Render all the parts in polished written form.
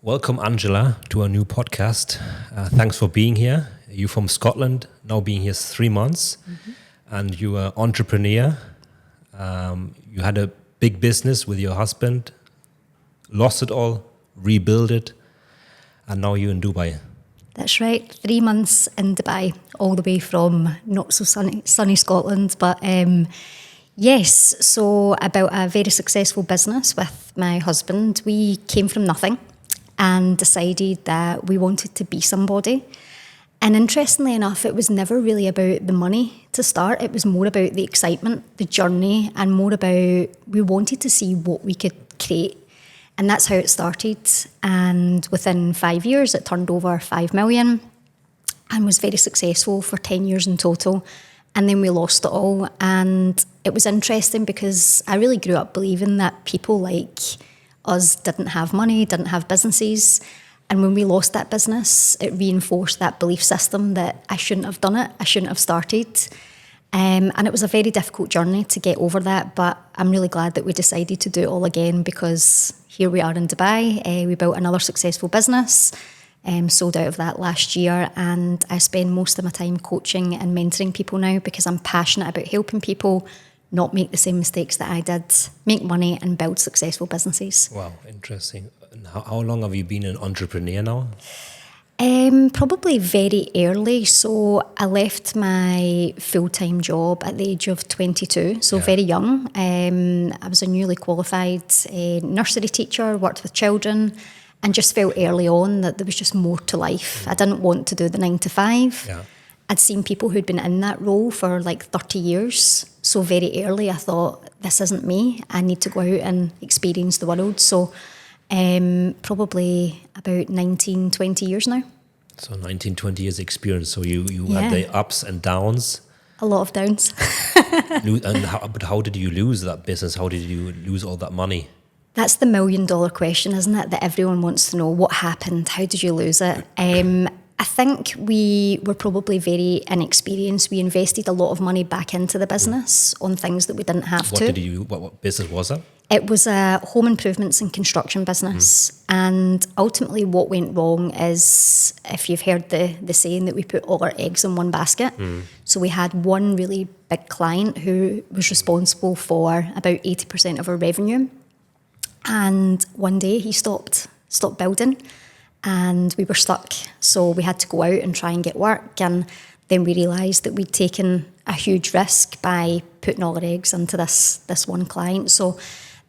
Welcome, Angela, to our new podcast. Thanks for being here. You're from Scotland, now being here 3 months, and you're an entrepreneur. You had a big business with your husband, lost it all, rebuilt it, and now you're in Dubai. That's right, 3 months in Dubai, all the way from not so sunny Scotland. But yes, so about a very successful business with my husband. We came from nothing and decided that we wanted to be somebody. And interestingly enough, it was never really about the money to start. It was more about the excitement, the journey, and more about we wanted to see what we could create. And that's how it started. And within 5 years, it turned over 5 million and was very successful for 10 years in total. And then we lost it all. And it was interesting because I really grew up believing that people like us didn't have money, didn't have businesses. And when we lost that business, it reinforced that belief system that I shouldn't have done it, I shouldn't have started. And it was a very difficult journey to get over that, but I'm really glad that we decided to do it all again because here we are in Dubai. We built another successful business, sold out of that last year, and I spend most of my time coaching and mentoring people now because I'm passionate about helping people not make the same mistakes that I did, make money and build successful businesses. Wow, interesting. And how long have you been an entrepreneur now? Probably very early. So I left my full-time job at the age of 22, so very young. I was a newly qualified nursery teacher, worked with children, and just felt early on that there was just more to life. I didn't want to do the 9 to 5. Yeah. I'd seen people who'd been in that role for like 30 years. So very early I thought, this isn't me. I need to go out and experience the world. So probably about 19, 20 years now. So 19, 20 years experience. So you had the ups and downs. A lot of downs. But how did you lose that business? How did you lose all that money? That's the $1 million question, isn't it? That everyone wants to know. What happened? How did you lose it? I think we were probably very inexperienced. We invested a lot of money back into the business on things that we didn't have to. What business was it? It was a home improvements and construction business. And ultimately what went wrong is, if you've heard the saying that we put all our eggs in one basket. So we had one really big client who was responsible for about 80% of our revenue. And one day he stopped building and we were stuck. So we had to go out and try and get work. And then we realised that we'd taken a huge risk by putting all our eggs into this one client. So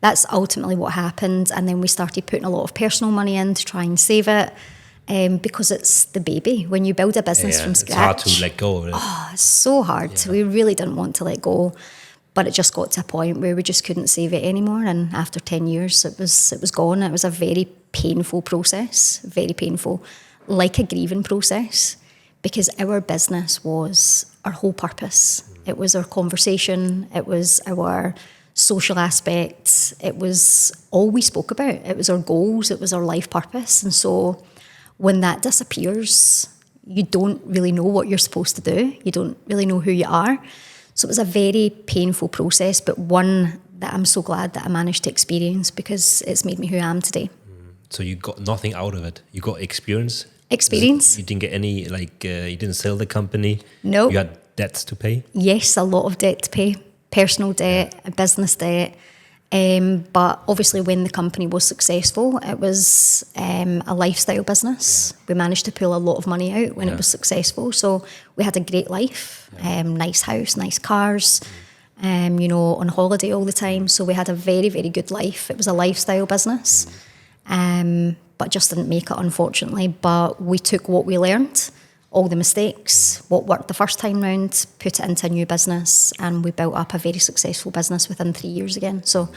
that's ultimately what happened. And then we started putting a lot of personal money in to try and save it because it's the baby. When you build a business from scratch. It's hard to let go of it. Oh, it's so hard. Yeah. We really didn't want to let go. But it just got to a point where we just couldn't save it anymore. And after 10 years, it was gone. It was a very painful process, very painful, like a grieving process, because our business was our whole purpose. It was our conversation. It was our social aspects. It was all we spoke about. It was our goals. It was our life purpose. And so when that disappears, you don't really know what you're supposed to do. You don't really know who you are. So it was a very painful process, but one that I'm so glad that I managed to experience because it's made me who I am today. So you got nothing out of it. You got experience. Experience. You didn't get any, you didn't sell the company. No. You had debts to pay. Yes, a lot of debt to pay. Personal debt, business debt. But obviously when the company was successful, it was a lifestyle business. Yeah. We managed to pull a lot of money out when it was successful. So we had a great life, nice house, nice cars, on holiday all the time. So we had a very, very good life. It was a lifestyle business, but just didn't make it, unfortunately. But we took what we learned, all the mistakes, what worked the first time round, put it into a new business, and we built up a very successful business within 3 years again. So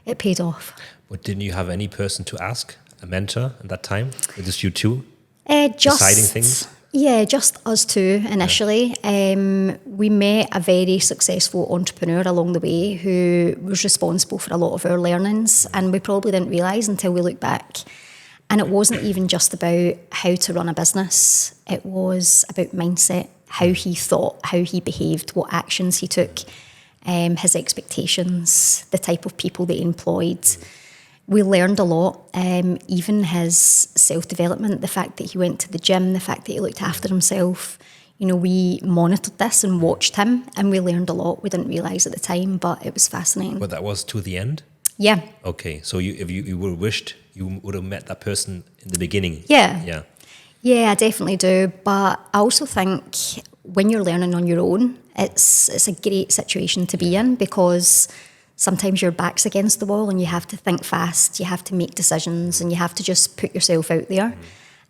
it paid off. But didn't you have any person to ask, a mentor at that time? Or just you two deciding things? Yeah, just us two initially. We met a very successful entrepreneur along the way who was responsible for a lot of our learnings, and we probably didn't realise until we look back. And it wasn't even just about how to run a business. It was about mindset, how he thought, how he behaved, what actions he took, his expectations, the type of people that he employed. We learned a lot, even his self-development, the fact that he went to the gym, the fact that he looked after himself. You know, we monitored this and watched him, and we learned a lot. We didn't realise at the time, but it was fascinating. But that was to the end? Yeah. Okay, so if you were wished, you would have met that person in the beginning? Yeah. Yeah. Yeah, I definitely do. But I also think when you're learning on your own, it's a great situation to be in, because sometimes your back's against the wall and you have to think fast, you have to make decisions, and you have to just put yourself out there.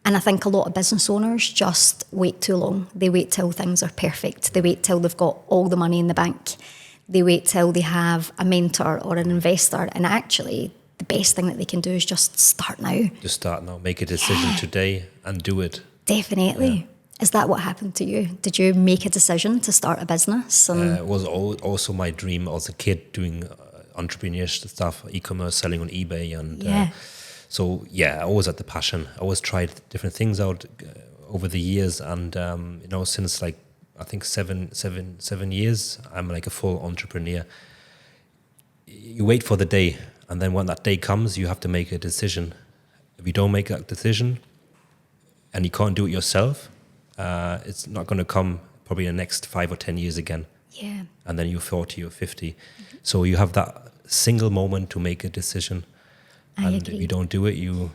And I think a lot of business owners just wait too long. They wait till things are perfect. They wait till they've got all the money in the bank. They wait till they have a mentor or an investor. And actually, the best thing that they can do is just start now. Just start now. Make a decision today and do it. Definitely. Yeah. Is that what happened to you? Did you make a decision to start a business? It was also my dream as a kid, doing entrepreneurship stuff, e-commerce, selling on eBay. And so, I always had the passion. I always tried different things out over the years. And, since like, I think 7 years, I'm like a full entrepreneur. You wait for the day. And then when that day comes, you have to make a decision. If you don't make that decision and you can't do it yourself, it's not going to come probably in the next 5 or 10 years again. Yeah. And then you're 40 or 50. So you have that single moment to make a decision. I agree. If you don't do it, you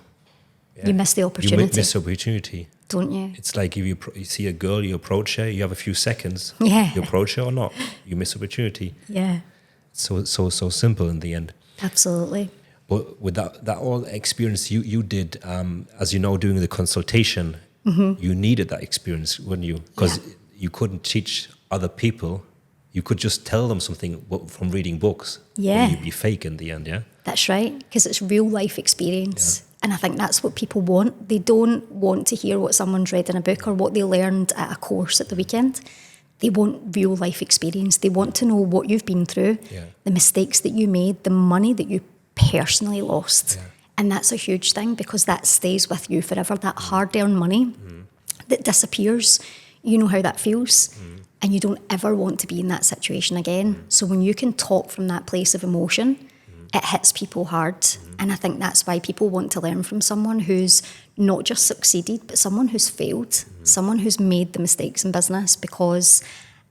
miss the opportunity. You miss the opportunity. Don't you? It's like if you see a girl, you approach her, you have a few seconds. Yeah. You approach her or not, you miss opportunity. Yeah. So simple in the end. Absolutely. But with that all experience you did, as you know, doing the consultation, you needed that experience, wouldn't you? Because you couldn't teach other people. You could just tell them something from reading books. Yeah. Or you'd be fake in the end, yeah? That's right, because it's real life experience. Yeah. And I think that's what people want. They don't want to hear what someone's read in a book or what they learned at a course at the weekend. They want real life experience. They want to know what you've been through, the mistakes that you made, the money that you personally lost. Yeah. And that's a huge thing, because that stays with you forever. That hard-earned money that disappears, you know how that feels. And you don't ever want to be in that situation again. So when you can talk from that place of emotion, it hits people hard. And I think that's why people want to learn from someone who's not just succeeded, but someone who's failed, someone who's made the mistakes in business, because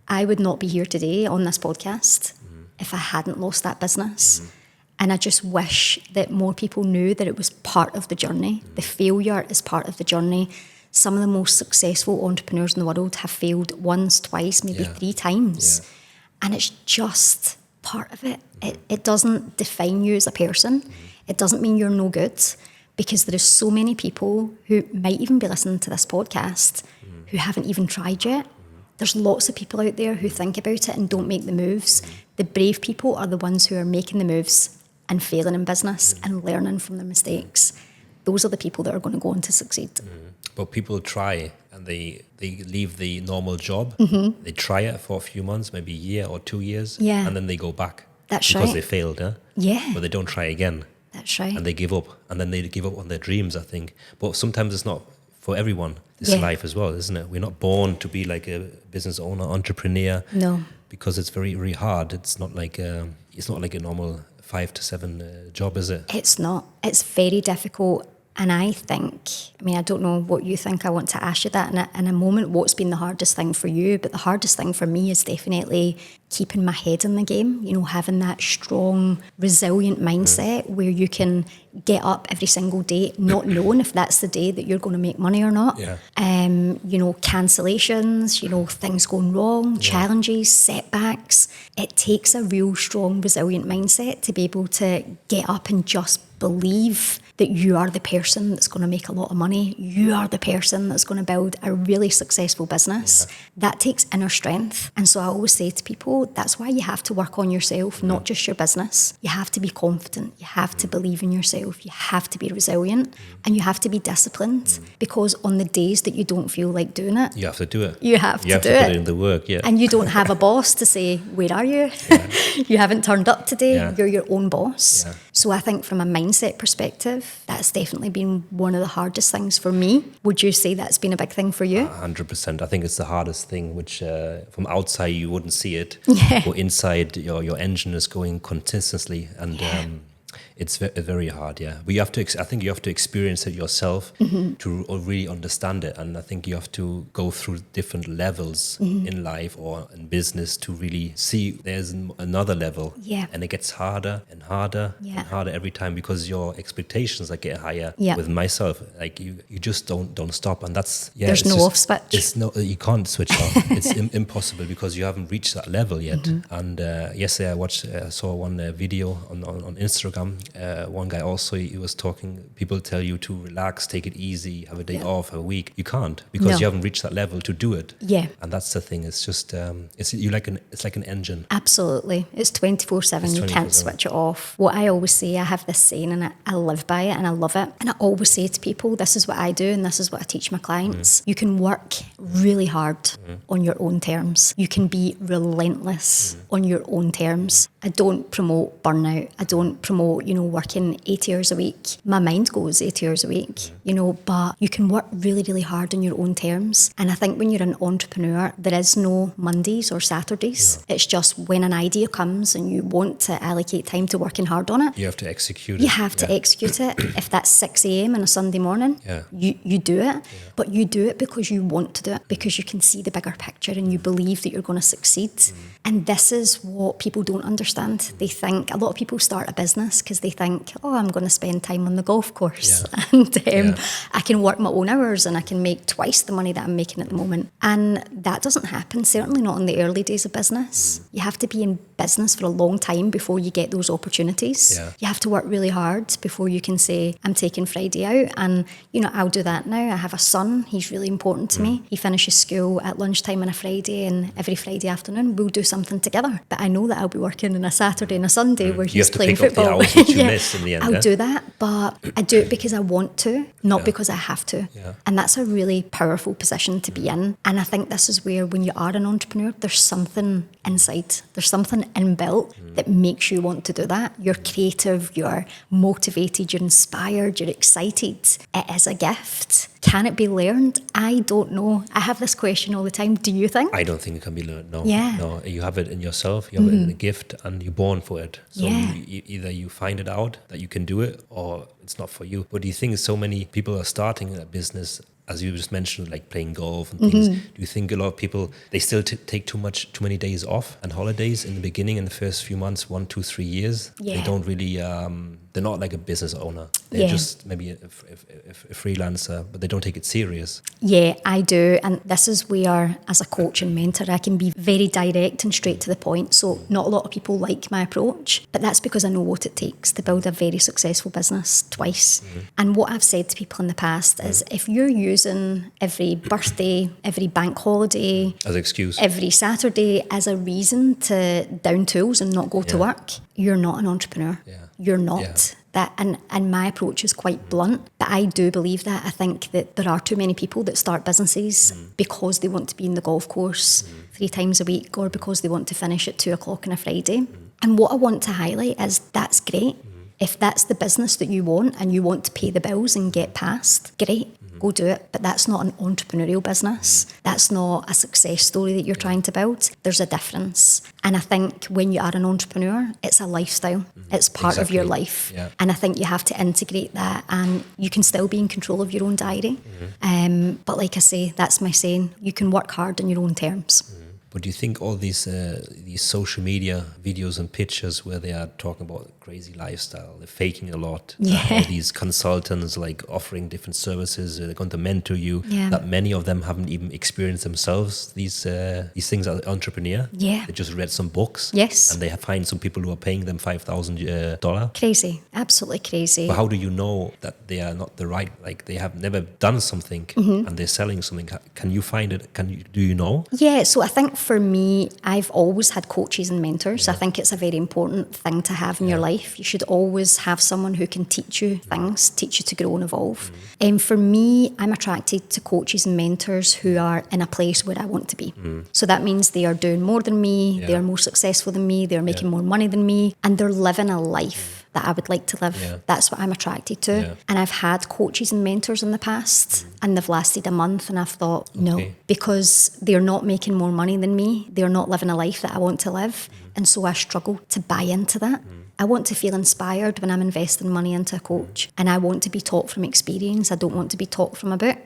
I would not be here today on this podcast if I hadn't lost that business. And I just wish that more people knew that it was part of the journey. The failure is part of the journey. Some of the most successful entrepreneurs in the world have failed once, twice, maybe 3 times. And it's just part of it. It doesn't define you as a person. It doesn't mean you're no good, because there is so many people who might even be listening to this podcast who haven't even tried yet. There's lots of people out there who think about it and don't make the moves. The brave people are the ones who are making the moves and failing in business and learning from their mistakes. Those are the people that are going to go on to succeed. But people try and they leave the normal job. They try it for a few months, maybe a year or 2 years, and then they go back. That's because right. they failed, huh? Yeah. But they don't try again. That's right. And they give up. And then they give up on their dreams, I think. But sometimes it's not for everyone, this life as well, isn't it? We're not born to be like a business owner, entrepreneur. No. Because it's very, very hard. It's not like a normal 5 to 7 job, is it? It's not. It's very difficult. And I don't know what you think. I want to ask you that in a moment. What's been the hardest thing for you? But the hardest thing for me is definitely keeping my head in the game, having that strong, resilient mindset where you can get up every single day, not knowing if that's the day that you're going to make money or not. Yeah. Cancellations, things going wrong, challenges, setbacks. It takes a real strong, resilient mindset to be able to get up and just believe that you are the person that's going to make a lot of money. You are the person that's going to build a really successful business. Yeah. That takes inner strength. And so I always say to people, that's why you have to work on yourself, not just your business. You have to be confident. You have to believe in yourself. You have to be resilient. And you have to be disciplined, because on the days that you don't feel like doing it, you have to do it. You have to do put it in the work, And you don't have a boss to say, where are you? Yeah. You haven't turned up today. Yeah. You're your own boss. Yeah. So I think from a mindset perspective, that's definitely been one of the hardest things for me. Would you say that's been a big thing for you? 100%. I think it's the hardest thing, which from outside you wouldn't see it. But inside your engine is going consistently. And It's very hard, yeah. But you have to, I think you have to experience it yourself to really understand it. And I think you have to go through different levels in life or in business to really see there's another level. Yeah. And it gets harder and harder Yeah. and harder every time because your expectations like get higher. Yeah. With myself, like you just don't stop. And that's, yeah. There's no off switch. It's no, you can't switch off. It's impossible because you haven't reached that level yet. And yesterday I saw one video on Instagram. One guy also, he was talking, people tell you to relax, take it easy, have a day off, have a week. You can't because you haven't reached that level to do it. Yeah. And that's the thing. It's just, it's like an engine. Absolutely. It's 24/7. You can't switch it off. What I always say, I have this saying and I live by it and I love it. And I always say to people, this is what I do and this is what I teach my clients. You can work really hard on your own terms. You can be relentless on your own terms. I don't promote burnout. I don't promote, working 80 hours a week. My mind goes 80 hours a week, but you can work really, really hard on your own terms. And I think when you're an entrepreneur, there is no Mondays or Saturdays. Yeah. It's just when an idea comes and you want to allocate time to working hard on it. You have to execute it. You have to execute it. If that's 6 a.m. on a Sunday morning, you do it. Yeah. But you do it because you want to do it, because you can see the bigger picture and you believe that you're going to succeed. And this is what people don't understand. They think, a lot of people start a business because they think, I'm going to spend time on the golf course and I can work my own hours and I can make twice the money that I'm making at the moment. And that doesn't happen, certainly not in the early days of business. You have to be in business for a long time before you get those opportunities. Yeah. You have to work really hard before you can say, I'm taking Friday out. And, I'll do that now. I have a son. He's really important to me. He finishes school at lunchtime on a Friday, and every Friday afternoon we'll do something together. But I know that I'll be working on a Saturday and a Sunday where he's playing football. You have to pick up the hours that you miss in the end. I'll do that, but I do it because I want to, not because I have to. Yeah. And that's a really powerful position to be in. And I think this is where, when you are an entrepreneur, there's something inside. There's something inbuilt that makes you want to do that. You're creative, you're motivated, you're inspired, you're excited. It is a gift. Can it be learned? I don't know. I have this question all the time. Do you think? I don't think it can be learned, no. Yeah. No, you have it in yourself, you have it in a gift, and you're born for it. So either you find it out that you can do it, or it's not for you. But do you think so many people are starting a business, as you just mentioned, like playing golf and things? Do you think a lot of people, they still take too many days off and holidays in the beginning, in the first few months, 1, 2, 3 years? Yeah. They don't really, they're not like a business owner. They're just maybe a freelancer, but they don't take it serious. Yeah, I do. And this is where, as a coach and mentor, I can be very direct and straight to the point. So not a lot of people like my approach, but that's because I know what it takes to build a very successful business twice. And what I've said to people in the past is, if you're using every birthday, every bank holiday, as an excuse, every Saturday as a reason to down tools and not go to work, you're not an entrepreneur. Yeah. You're not. Yeah. That, and my approach is quite blunt, but I do believe that. I think that there are too many people that start businesses because they want to be in the golf course 3 times a week, or because they want to finish at 2 o'clock on a Friday. And what I want to highlight is, that's great. If that's the business that you want and you want to pay the bills and get past, great. Go do it. But that's not an entrepreneurial business. That's not a success story that you're trying to build. There's a difference. And I think when you are an entrepreneur, it's a lifestyle. It's part of your life. Yeah. And I think you have to integrate that, and you can still be in control of your own diary. But like I say, that's my saying, you can work hard on your own terms. But do you think all these social media videos and pictures where they are talking about crazy lifestyle, they're faking a lot, all these consultants like offering different services, they're going to mentor you, that many of them haven't even experienced themselves these things as an entrepreneur? They just read some books, and they find some people who are paying them $5,000. Crazy, absolutely crazy. But how do you know that they are not the right, like they have never done something and they're selling something? Can you find it? Do you know? Yeah, so I think for me, I've always had coaches and mentors. I think it's a very important thing to have in your life. You should always have someone who can teach you things, teach you to grow and evolve. And for me, I'm attracted to coaches and mentors who are in a place where I want to be. So that means they are doing more than me, they are more successful than me, they're making more money than me, and they're living a life that I would like to live. That's what I'm attracted to. And I've had coaches and mentors in the past. and they've lasted a month, and I've thought, no, Okay. because they're not making more money than me. They're not living a life that I want to live. And so I struggle to buy into that. I want to feel inspired when I'm investing money into a coach, and I want to be taught from experience. I don't want to be taught from a book.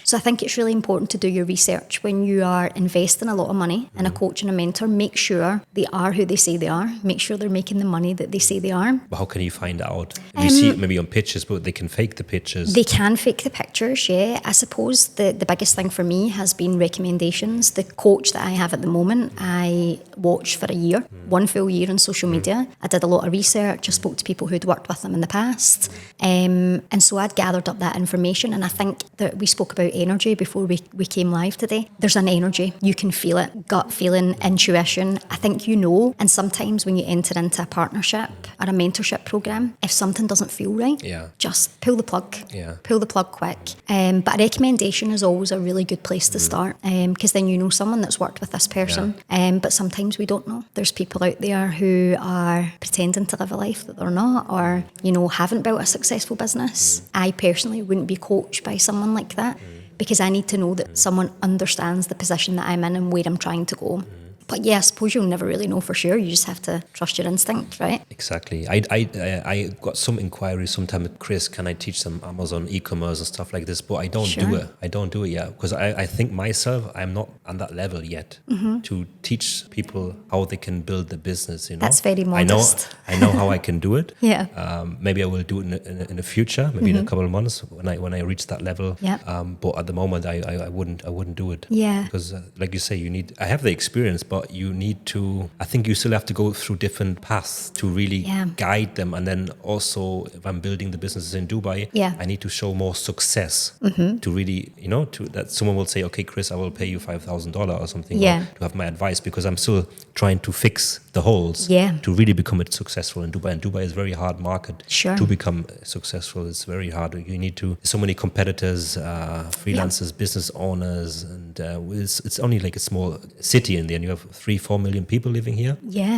So I think it's really important to do your research when you are investing a lot of money in a coach and a mentor. Make sure they are who they say they are. Make sure they're making the money that they say they are. But how can you find out? You see it maybe on pictures, but they can fake the pictures. They can fake the pictures, yeah. I suppose the biggest thing for me has been recommendations. The coach that I have at the moment, I watched for a year, 1 full year on social media. I did a lot of research. I spoke to people who'd worked with them in the past. And so I'd gathered up that information. And I think that we spoke about energy before we came live today. There's an energy. You can feel it. Gut feeling, intuition. I think you know. And sometimes when you enter into a partnership or a mentorship program, if something doesn't feel right, just pull the plug. Pull the plug quick. But a recommendation is always a really good place to start, because then you know someone that's worked with this person. But sometimes we don't know. There's people out there who are pretending to live a life that they're not, or, you know, haven't built a successful business. I personally wouldn't be coached by someone like that, because I need to know that someone understands the position that I'm in and where I'm trying to go. But yeah, I suppose you'll never really know for sure. You just have to trust your instinct, right? Exactly. I got some inquiries sometimes, Chris, can I teach some Amazon e-commerce and stuff like this? But I don't do it. I don't do it yet, because I think myself, I'm not on that level yet to teach people how they can build the business. You know, that's very modest. I know how I can do it. Maybe I will do it in the future, maybe in a couple of months when I reach that level. But at the moment, I wouldn't do it. Because like you say, I have the experience, but you need to, I think you still have to go through different paths to really guide them. And then also, if I'm building the businesses in Dubai, I need to show more success to really, you know, that someone will say, okay, Chris, I will pay you $5,000 or something or to have my advice, because I'm still trying to fix the holes to really become successful in Dubai. And Dubai is a very hard market to become successful. It's very hard. You need to, so many competitors, freelancers, business owners, and it's only like a small city in there, and you have 3-4 million people living here.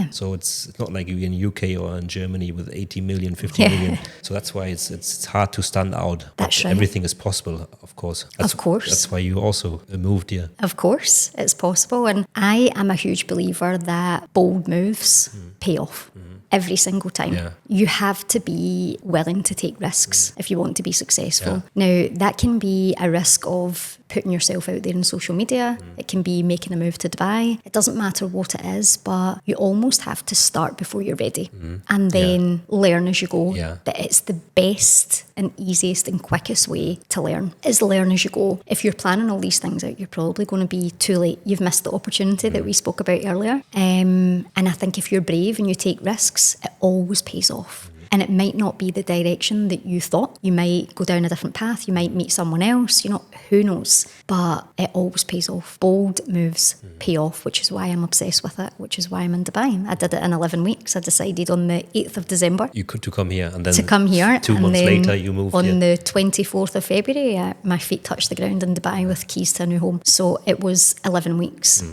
So it's not like you're in UK or in Germany with 80 million, 50 million. So that's why it's hard to stand out. That's right. Everything is possible, of course. That's why you also moved here. Of course, it's possible. And I am a huge believer that bold moves pay off. Every single time. You have to be willing to take risks if you want to be successful. Now, that can be a risk of putting yourself out there in social media. It can be making a move to Dubai. It doesn't matter what it is, but you almost have to start before you're ready and then learn as you go. But it's the best and easiest and quickest way to learn is learn as you go. If you're planning all these things out, you're probably going to be too late. You've missed the opportunity that we spoke about earlier. And I think if you're brave and you take risks, it always pays off. And it might not be the direction that you thought. You might go down a different path. You might meet someone else. You know, who knows? But it always pays off. Bold moves pay off, which is why I'm obsessed with it, which is why I'm in Dubai. I did it in 11 weeks. I decided on the 8th of December. You could to come here. And then to come here. 2 months later, you moved on here. the 24th of February, my feet touched the ground in Dubai with keys to a new home. So it was 11 weeks.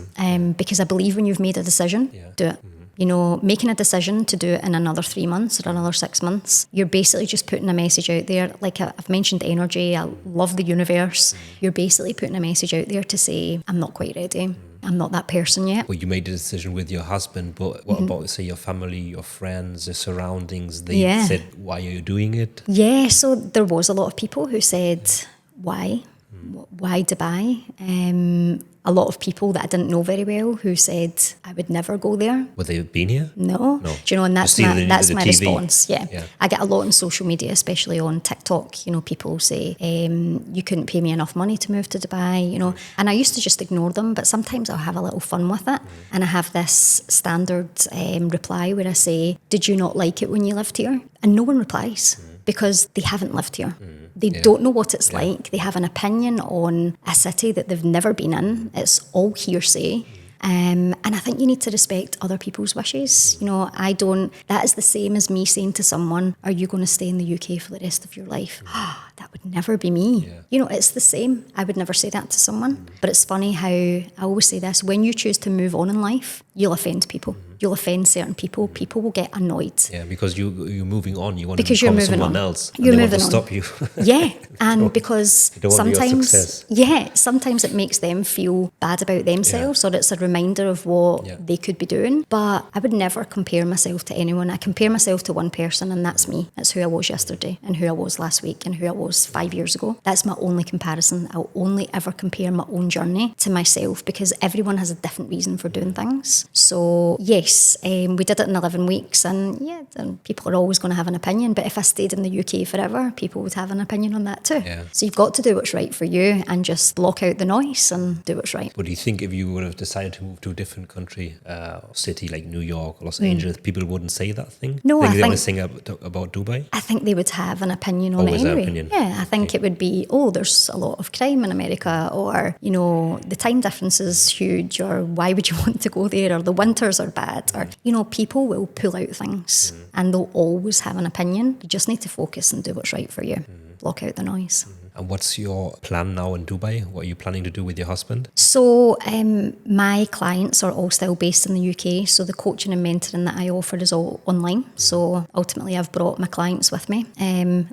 Because I believe when you've made a decision, do it. You know, making a decision to do it in another 3 months or another 6 months, you're basically just putting a message out there. Like I've mentioned energy, I love the universe. You're basically putting a message out there to say, I'm not quite ready. I'm not that person yet. Well, you made the decision with your husband, but what about, say, your family, your friends, the surroundings? They said, why are you doing it? Yeah, so there was a lot of people who said, why? Why Dubai? A lot of people that I didn't know very well who said I would never go there. Would they have been here? No. Do you know, and that's my response. Yeah. I get a lot on social media, especially on TikTok. You know, people say, you couldn't pay me enough money to move to Dubai, you know. And I used to just ignore them, but sometimes I'll have a little fun with it. And I have this standard reply where I say, did you not like it when you lived here? And no one replies because they haven't lived here. They don't know what it's like. They have an opinion on a city that they've never been in. It's all hearsay. And I think you need to respect other people's wishes. You know, that is the same as me saying to someone, are you going to stay in the UK for the rest of your life? that would never be me. Yeah. You know, it's the same. I would never say that to someone. But it's funny how I always say this, when you choose to move on in life, you'll offend people. You'll offend certain people. People will get annoyed. Yeah, because you're moving on. You want Because to you're become moving someone on. else. You're and they moving want to on. stop you. Yeah, and because you don't want your sometimes, success. yeah, sometimes it makes them feel bad about themselves, or it's a reminder of what they could be doing. But I would never compare myself to anyone. I compare myself to one person, and that's me. That's who I was yesterday, and who I was last week, and who I was 5 years ago. That's my only comparison. I'll only ever compare my own journey to myself, because everyone has a different reason for doing things. So yes, we did it in 11 weeks, and then people are always going to have an opinion. But if I stayed in the UK forever, people would have an opinion on that too. Yeah. So you've got to do what's right for you and just block out the noise and do what's right. But do you think if you would have decided to move to a different country or city like New York or Los Angeles, people wouldn't say that thing? No, I they think- would sing about Dubai? I think they would have an opinion on Always it an anyway. opinion. Yeah, I think it would be, there's a lot of crime in America, or, the time difference is huge, or why would you want to go there, or the winters are bad, or, people will pull out things and they'll always have an opinion. You just need to focus and do what's right for you. Block out the noise. And what's your plan now in Dubai? What are you planning to do with your husband? So my clients are all still based in the UK. So the coaching and mentoring that I offer is all online. So ultimately I've brought my clients with me.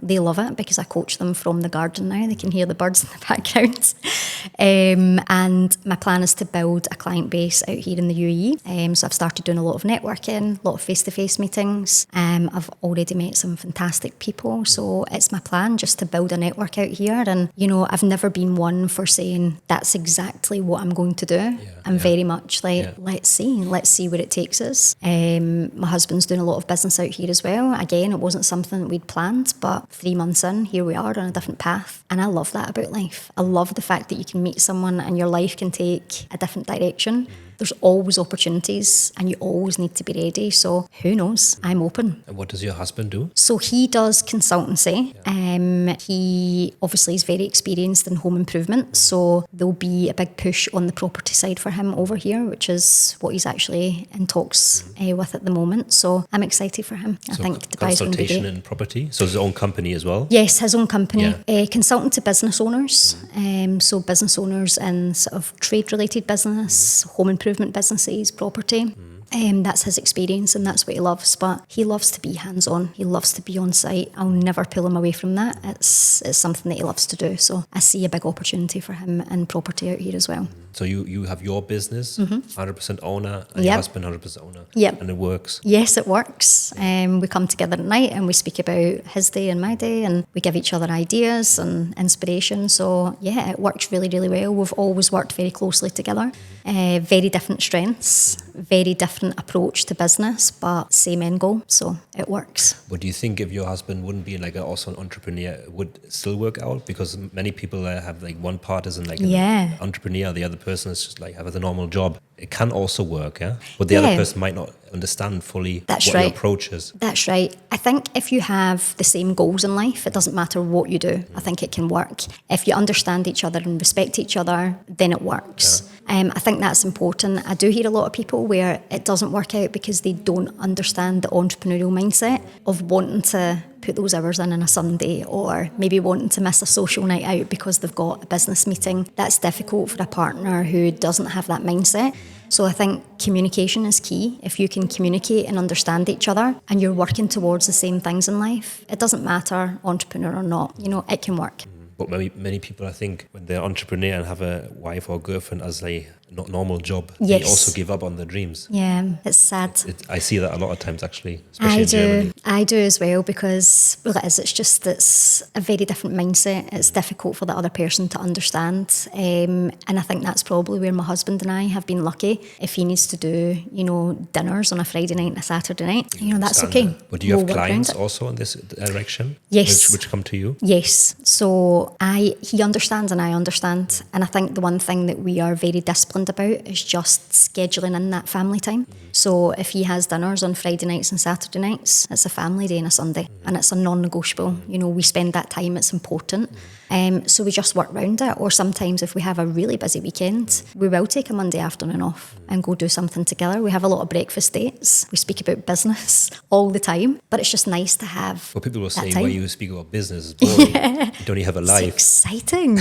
They love it because I coach them from the garden now. They can hear the birds in the background. And my plan is to build a client base out here in the UAE. So I've started doing a lot of networking, a lot of face-to-face meetings. I've already met some fantastic people. So it's my plan just to build a network out here. And, I've never been one for saying that's exactly what I'm going to do. I'm very much like, let's see where it takes us. My husband's doing a lot of business out here as well. Again, it wasn't something that we'd planned, but 3 months in, here we are on a different path. And I love that about life. I love the fact that you can meet someone and your life can take a different direction. There's always opportunities and you always need to be ready. So who knows? I'm open. And what does your husband do? So he does consultancy. He obviously is very experienced in home improvement. So there'll be a big push on the property side for him over here, which is what he's actually in talks with at the moment. So I'm excited for him. I think Dubai's going to be Consultation great. in property. So his own company as well? Yes, his own company. Consultant to business owners. So business owners in sort of trade-related business, home improvement businesses, property. That's his experience and that's what he loves. But he loves to be hands-on. He loves to be on site. I'll never pull him away from that. It's something that he loves to do. So I see a big opportunity for him in property out here as well. So you have your business, 100% owner, and your husband 100% owner. Yep. And it works. Yes, it works. We come together at night and we speak about his day and my day, and we give each other ideas and inspiration. So yeah, it works really, really well. We've always worked very closely together. Very different strengths, very different approach to business, but same end goal. So it works. But do you think if your husband wouldn't be also an entrepreneur, it would still work out? Because many people have one part isn't an entrepreneur, the other person is just have a normal job. It can also work, but the other person might not understand fully what your approach is. That's right. I think if you have the same goals in life, it doesn't matter what you do. I think it can work. If you understand each other and respect each other, then it works. I think that's important. I do hear a lot of people where it doesn't work out because they don't understand the entrepreneurial mindset of wanting to put those hours in on a Sunday, or maybe wanting to miss a social night out because they've got a business meeting. That's difficult for a partner who doesn't have that mindset. So I think communication is key. If you can communicate and understand each other and you're working towards the same things in life, it doesn't matter entrepreneur or not, it can work. But many people, I think, when they're entrepreneur and have a wife or girlfriend as a not normal job, they also give up on their dreams. Yeah, it's sad. I see that a lot of times, actually, especially in Germany. I do as well, because it's a very different mindset. It's difficult for the other person to understand. And I think that's probably where my husband and I have been lucky. If he needs to do, dinners on a Friday night and a Saturday night, that's okay. But do you have clients also in this direction? Yes. Which come to you? Yes. So he understands and I understand. And I think the one thing that we are very disciplined about is just scheduling in that family time. So if he has dinners on Friday nights and Saturday nights, it's a family day and a Sunday, and it's a non-negotiable. We spend that time, it's important. So we just work round it. Or sometimes if we have a really busy weekend, we will take a Monday afternoon off and go do something together. We have a lot of breakfast dates. We speak about business all the time, but it's just nice to have Well, people will that say, time. why you speak about business is boring. You don't even have a life. It's exciting.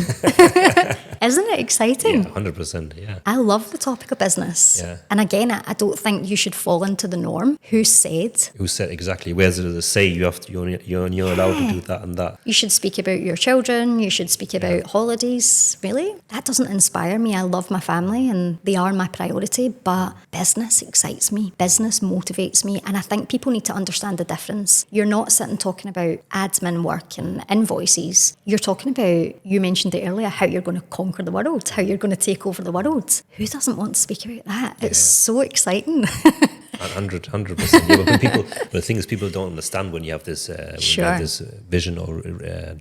Isn't it exciting? Yeah, 100%. Yeah. I love the topic of business. Yeah. And again, I don't think you should fall into the norm. Who said? Who said exactly? Where's it say you have to? You're allowed to do that and that. You should speak about your children. You should speak about holidays. Really? That doesn't inspire me. I love my family and they are my priority, but business excites me. Business motivates me. And I think people need to understand the difference. You're not sitting talking about admin work and invoices. You're talking about, you mentioned it earlier, how you're going to conquer the world, how you're going to take over the world. Who doesn't want to speak about that? It's so exciting. 100%. Yeah, but the thing is, people don't understand when you have this, vision or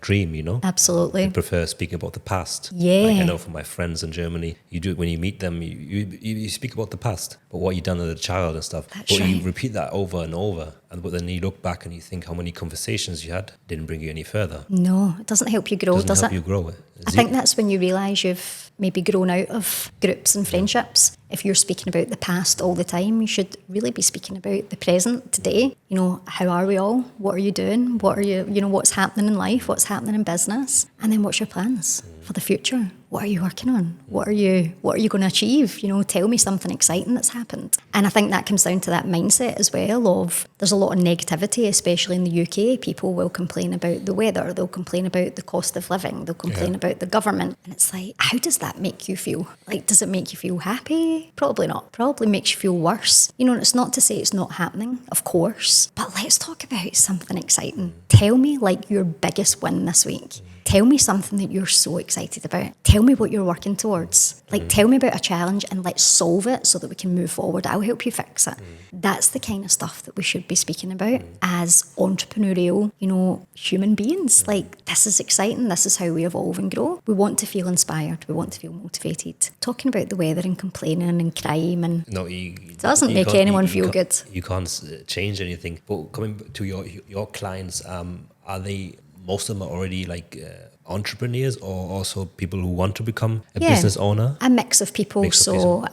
dream. You know, Absolutely. They prefer speaking about the past. Yeah. Like I know from my friends in Germany, you do when you meet them, you speak about the past, but what you done as a child and stuff. That's but right. you repeat that over and over, but then you look back and you think how many conversations you had didn't bring you any further. No, it doesn't help you grow, Doesn't does help it? you grow. I think that's when you realise you've maybe grown out of groups and friendships. If you're speaking about the past all the time, you should really be speaking about the present today. You know, how are we all? What are you doing? What are you know, what's happening in life? What's happening in business? And then what's your plans for the future? What are you working on? What are you going to achieve? You know, tell me something exciting that's happened. And I think that comes down to that mindset as well of there's a lot of negativity, especially in the UK. People will complain about the weather. They'll complain about the cost of living. They'll complain about the government. And it's like, how does that make you feel? Like, does it make you feel happy? Probably not. Probably makes you feel worse. You know, and it's not to say it's not happening, of course. But let's talk about something exciting. Tell me like your biggest win this week. Tell me something that you're so excited about. Tell me what you're working towards. Like, tell me about a challenge and let's solve it so that we can move forward. I'll help you fix it. That's the kind of stuff that we should be speaking about as entrepreneurial, you know, human beings. Like, this is exciting. This is how we evolve and grow. We want to feel inspired. We want to feel motivated. Talking about the weather and complaining and crime and doesn't make anyone feel good. You can't change anything. But coming to your clients, are they... Most of them are already like entrepreneurs or also people who want to become a business owner? A mix of people.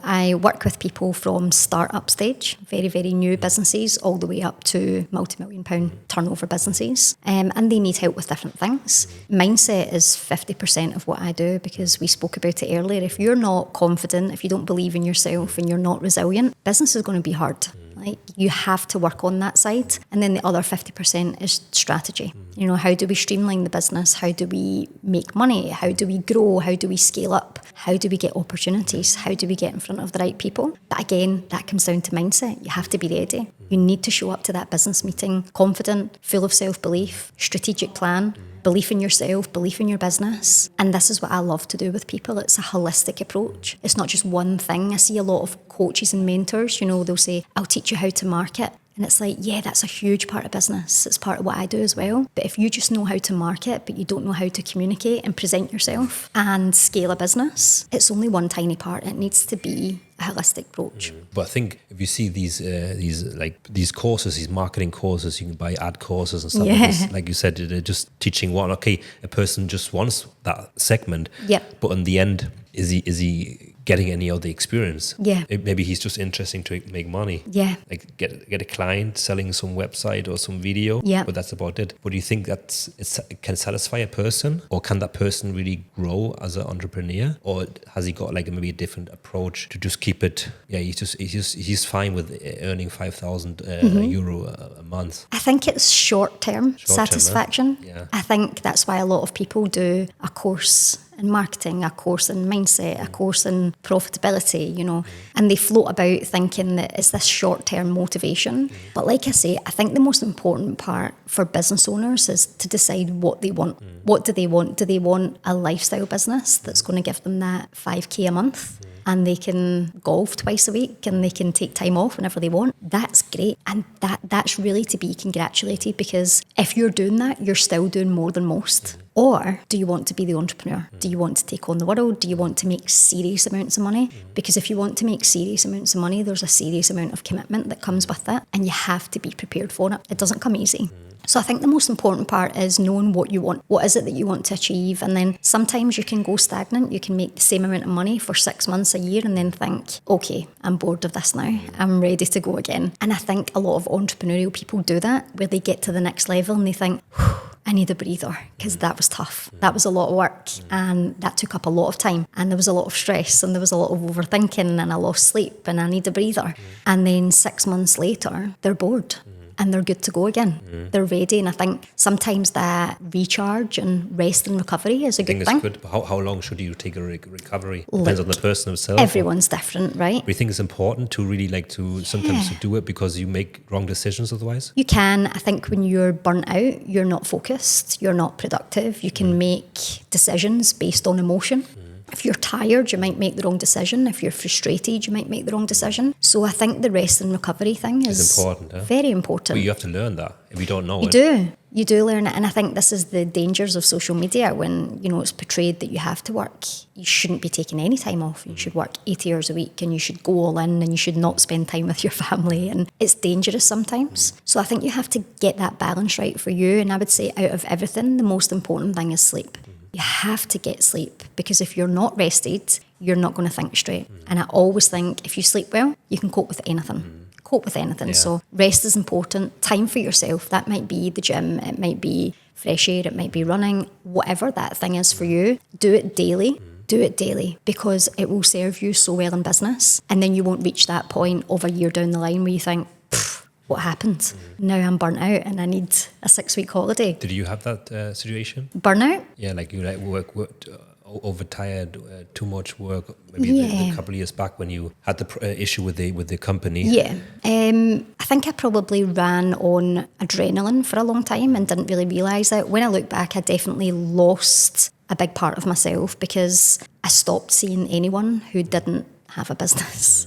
I work with people from start-up stage, very, very new businesses, all the way up to multi-million-pound turnover businesses. And they need help with different things. Mindset is 50% of what I do because we spoke about it earlier. If you're not confident, if you don't believe in yourself and you're not resilient, business is going to be hard. Like, you have to work on that side. And then the other 50% is strategy. You know, how do we streamline the business? How do we make money? How do we grow? How do we scale up? How do we get opportunities? How do we get in front of the right people? But again, that comes down to mindset. You have to be ready. You need to show up to that business meeting confident, full of self-belief, strategic plan, belief in yourself, belief in your business. And this is what I love to do with people. It's a holistic approach. It's not just one thing. I see a lot of coaches and mentors, you know, they'll say, I'll teach you how to market. And it's like, yeah, that's a huge part of business. It's part of what I do as well. But if you just know how to market, but you don't know how to communicate and present yourself and scale a business, it's only one tiny part. It needs to be a holistic approach. But I think if you see these courses, these marketing courses, you can buy ad courses and stuff like this. Like you said, they're just teaching one. Okay, a person just wants that segment. Yep. But in the end, is he getting any of the experience? Yeah. Maybe he's just interesting to make money. Yeah. Like get a client selling some website or some video. Yeah. But that's about it. But do you think it can satisfy a person, or can that person really grow as an entrepreneur, or has he got like maybe a different approach to just keep it? Yeah, he's fine with earning 5,000 euro a month. I think it's short-term satisfaction. Yeah. I think that's why a lot of people do a course in marketing, a course in mindset, a course in profitability, you know, and they float about thinking that it's this short-term motivation. But like I say, I think the most important part for business owners is to decide what they want. What do they want? Do they want a lifestyle business that's going to give them that 5k a month? And they can golf twice a week and they can take time off whenever they want. That's great. And that's really to be congratulated, because if you're doing that, you're still doing more than most. Or do you want to be the entrepreneur? Do you want to take on the world? Do you want to make serious amounts of money? Because if you want to make serious amounts of money, there's a serious amount of commitment that comes with that, and you have to be prepared for it. It doesn't come easy. So I think the most important part is knowing what you want. What is it that you want to achieve? And then sometimes you can go stagnant. You can make the same amount of money for 6 months, a year, and then think, okay, I'm bored of this now. I'm ready to go again. And I think a lot of entrepreneurial people do that, where they get to the next level and they think, I need a breather, because that was tough. That was a lot of work, and that took up a lot of time, and there was a lot of stress, and there was a lot of overthinking, and I lost sleep, and I need a breather. And then 6 months later, they're bored. And they're good to go again. They're ready. And I think sometimes that recharge and rest and recovery is a good thing. Good. How long should you take a recovery? Depends on the person himself. Everyone's different, right? Do you think it's important to really sometimes to do it because you make wrong decisions otherwise? You can. I think when you're burnt out, you're not focused, you're not productive. You can make decisions based on emotion. If you're tired, you might make the wrong decision. If you're frustrated, you might make the wrong decision. So I think the rest and recovery thing is important. Very important. But you have to learn that if you don't know it. You do learn it. And I think this is the dangers of social media when, it's portrayed that you have to work. You shouldn't be taking any time off. You should work 80 hours a week and you should go all in and you should not spend time with your family. And it's dangerous sometimes. So I think you have to get that balance right for you. And I would say out of everything, the most important thing is sleep. You have to get sleep, because if you're not rested, you're not going to think straight. And I always think if you sleep well, you can cope with anything. Yeah. So rest is important. Time for yourself. That might be the gym. It might be fresh air. It might be running. Whatever that thing is for you, do it daily. Do it daily, because it will serve you so well in business. And then you won't reach that point of a year down the line where you think, what happened? Now I'm burnt out and I need a 6-week holiday. Did you have that situation? Burnout? Yeah, like you worked overtired, too much work. Maybe a couple of years back when you had the issue with the company. Yeah, I think I probably ran on adrenaline for a long time and didn't really realise it. When I look back, I definitely lost a big part of myself because I stopped seeing anyone who didn't have a business.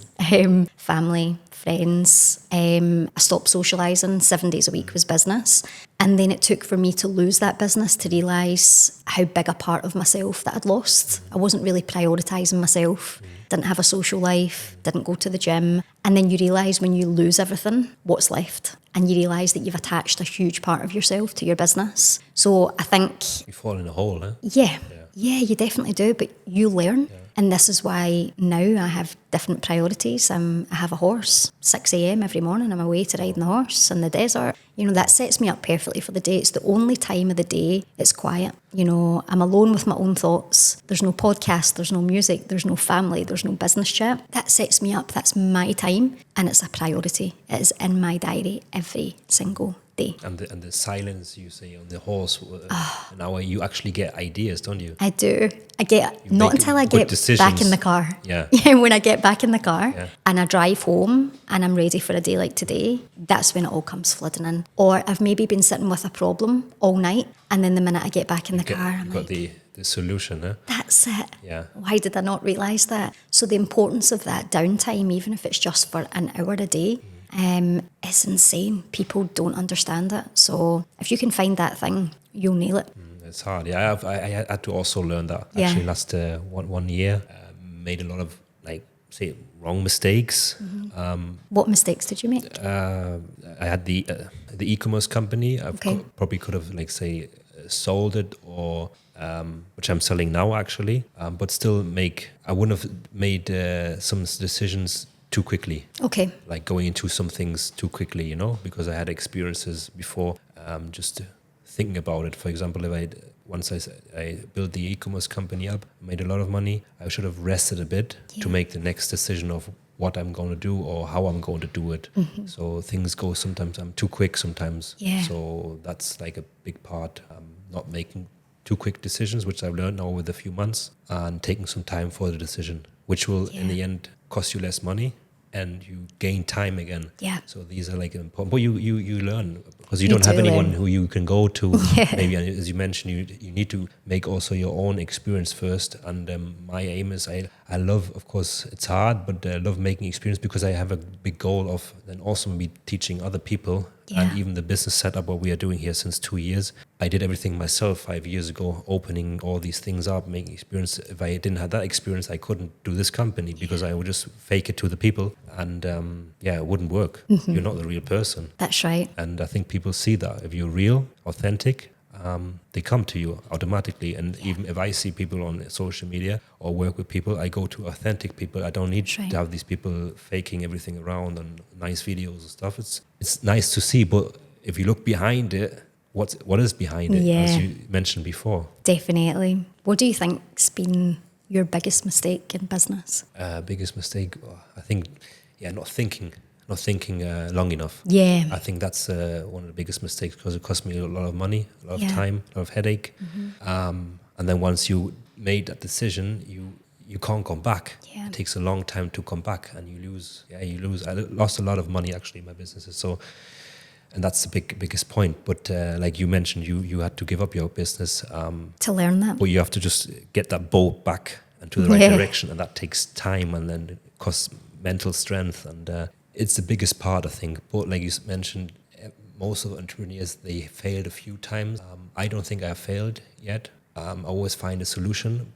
Family, friends. I stopped socialising. 7 days a week was business. And then it took for me to lose that business to realise how big a part of myself that I'd lost. I wasn't really prioritising myself, didn't have a social life, didn't go to the gym. And then you realise when you lose everything, what's left? And you realise that you've attached a huge part of yourself to your business. So I think... You fall in a hole, huh? Yeah, you definitely do, but you learn. Yeah. And this is why now I have different priorities. I have a horse, 6 a.m. every morning. I'm away to ride the horse in the desert. That sets me up perfectly for the day. It's the only time of the day it's quiet. I'm alone with my own thoughts. There's no podcast, there's no music, there's no family, there's no business chat. That sets me up. That's my time, and it's a priority. It is in my diary every single day. And the silence you say on the horse, now you actually get ideas, don't you? I do. I get, not until I get back in the car. Yeah. When I get back in the car and I drive home and I'm ready for a day like today, that's when it all comes flooding in. Or I've maybe been sitting with a problem all night, and then the minute I get back in the car, I'm got the solution, huh? That's it. Yeah. Why did I not realise that? So the importance of that downtime, even if it's just for an hour a day, is insane. People don't understand it. So if you can find that thing, you'll nail it. It's hard. Yeah, I had to also learn that. Actually, last one year, made a lot of wrong mistakes. What mistakes did you make? I had the e-commerce company. I probably could have sold it, or which I'm selling now actually, but still I wouldn't have made some decisions too quickly. Okay. Like going into some things too quickly, because I had experiences before. Just thinking about it. For example, once I built the e-commerce company up, made a lot of money, I should have rested a bit to make the next decision of what I'm going to do or how I'm going to do it. So things go, sometimes I'm too quick sometimes. Yeah. So that's like a big part. Not making too quick decisions, which I've learned now with a few months, and taking some time for the decision, which will in the end cost you less money and you gain time again. Yeah. So these are important. But you learn, because you don't have anyone who you can go to. Maybe, as you mentioned, you need to make also your own experience first. And my aim is I love, of course, it's hard, but I love making experience because I have a big goal of then also be teaching other people. And even the business setup, what we are doing here since 2 years, I did everything myself 5 years ago, opening all these things up, making experience. If I didn't have that experience, I couldn't do this company because I would just fake it to the people. And it wouldn't work. You're not the real person. That's right. And I think people see that. If you're real, authentic, they come to you automatically. And even if I see people on social media or work with people, I go to authentic people. I don't need to have these people faking everything around and nice videos and stuff. It's nice to see, but if you look behind it, what is behind it, as you mentioned before? Definitely. What do you think's been your biggest mistake in business? Biggest mistake, I think, not thinking long enough. Yeah. I think that's one of the biggest mistakes because it cost me a lot of money, a lot of time, a lot of headache. And then once you made that decision, you can't come back. Yeah. It takes a long time to come back and you lose. I lost a lot of money actually in my businesses. So, and that's the biggest point. But like you mentioned, you had to give up your business. To learn that. But you have to just get that boat back into the right direction, and that takes time, and then it costs mental strength, and it's the biggest part, I think. But like you mentioned, most of the entrepreneurs, they failed a few times. I don't think I have failed yet. I always find a solution,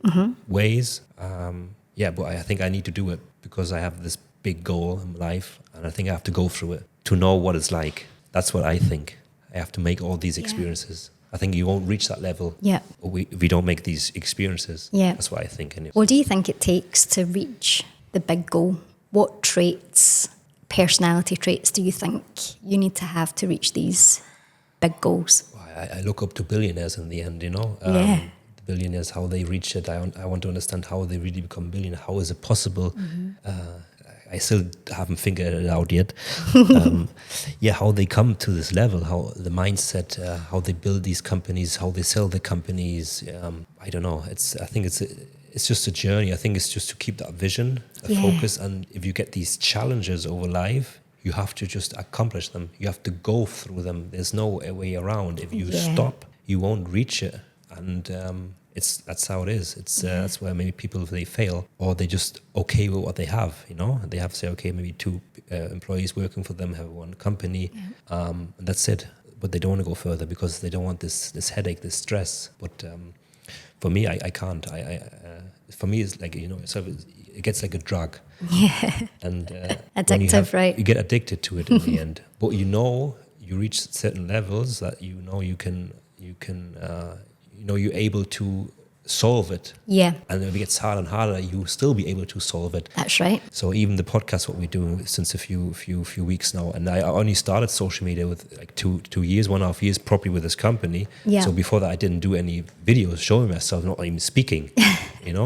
ways. But I think I need to do it because I have this big goal in life, and I think I have to go through it to know what it's like. That's what I think. I have to make all these experiences. I think you won't reach that level if we don't make these experiences. Yeah. That's what I think. Anyway. What do you think it takes to reach the big goal? What traits, personality traits, do you think you need to have to reach these big goals? I look up to billionaires in the end, The billionaires, how they reach it. I want to understand how they really become billionaires. How is it possible? I still haven't figured it out yet. How they come to this level, how the mindset, how they build these companies, how they sell the companies. I don't know. I think it's just a journey. I think it's just to keep that vision, focus. And if you get these challenges over life, you have to just accomplish them. You have to go through them. There's no way around. If you stop, you won't reach it. And that's how it is. That's where maybe people, if they fail, or they just okay with what they have, They have to say, okay, maybe 2 employees working for them, have 1 company, and that's it. But they don't want to go further because they don't want this headache, this stress. But for me, I can't. For me, it's like, it gets like a drug. Yeah. And addictive, right? You get addicted to it in the end. But you reach certain levels that you're able to solve it. Yeah. And if it gets harder and harder, you will still be able to solve it. That's right. So even the podcast, what we're doing since a few weeks now, and I only started social media with like 2 years, 1.5 years properly with this company. Yeah. So before that, I didn't do any videos showing myself, not even speaking.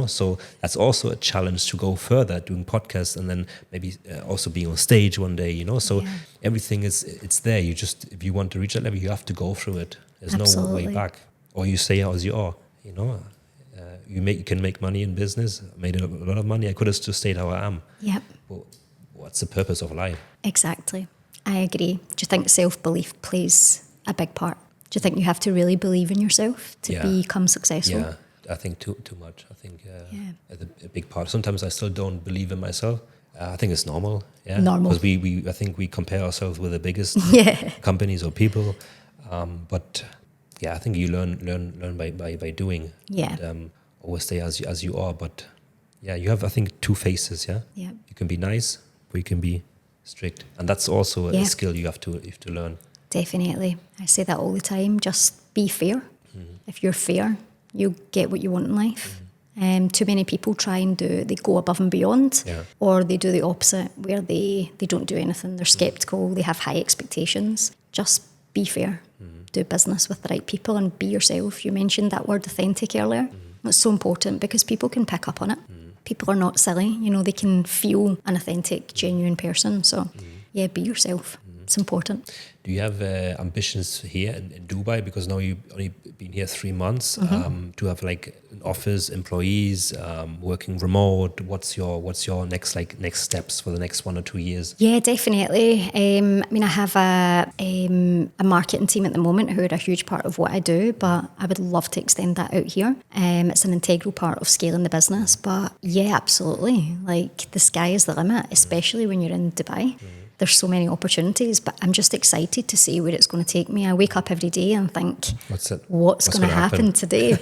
So that's also a challenge to go further, doing podcasts, and then maybe also being on stage one day. So everything it's there. You just, if you want to reach that level, you have to go through it. There's no way back. Or you stay as you are. You can make money in business. I made a lot of money. I could have just stayed how I am. Yep. But what's the purpose of life? Exactly. I agree. Do you think self-belief plays a big part? Do you think you have to really believe in yourself to become successful? Yeah, I think too much. I think a big part. Sometimes I still don't believe in myself. I think it's normal. Yeah, normal. Because I think we compare ourselves with the biggest companies or people. But I think you learn by doing. Yeah. And, always stay as you are. But you have, I think, 2 faces. Yeah. Yeah. You can be nice, or you can be strict, and that's also a skill you have to learn. Definitely. I say that all the time. Just be fair. Mm-hmm. If you're fair, you get what you want in life. Mm-hmm. Too many people they go above and beyond, or they do the opposite, where they don't do anything. They're skeptical. They have high expectations. Just be fair. Mm-hmm. Do business with the right people and be yourself. You mentioned that word authentic earlier. Mm-hmm. It's so important because people can pick up on it. Mm. People are not silly. They can feel an authentic, genuine person. So, be yourself. It's important. Do you have ambitions here in Dubai? Because now you've only been here 3 months. To have like an office, employees, working remote. What's your next steps for the next 1 or 2 years? Yeah, definitely. I have a marketing team at the moment who are a huge part of what I do, but I would love to extend that out here. It's an integral part of scaling the business. But yeah, absolutely. Like the sky is the limit, especially when you're in Dubai. There's so many opportunities, but I'm just excited to see where it's going to take me. I wake up every day and think, what's going to happen today?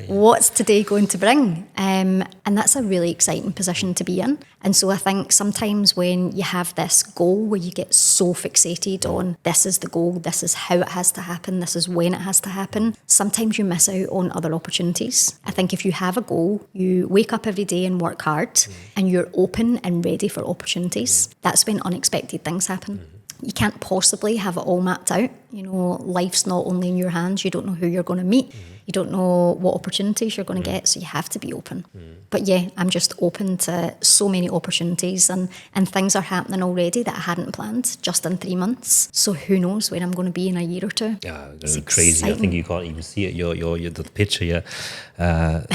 What's today going to bring? And that's a really exciting position to be in. And so I think sometimes when you have this goal where you get so fixated on this is the goal, this is how it has to happen, this is when it has to happen, sometimes you miss out on other opportunities. I think if you have a goal, you wake up every day and work hard and you're open and ready for opportunities. That's when unexpected things happen. You can't possibly have it all mapped out. You know, life's not only in your hands. You don't know who you're going to meet. You don't know what opportunities you're going to get, so you have to be open. But yeah, I'm just open to so many opportunities, and things are happening already that I hadn't planned just in 3 months. So who knows where I'm going to be in a year or two. Yeah, it's crazy. Exciting. I think you can't even see it. You're the picture, yeah.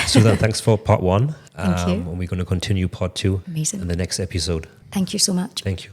Suzanne, thanks for part 1. Thank you. And we're going to continue part 2 Amazing. in the next episode. Thank you so much. Thank you.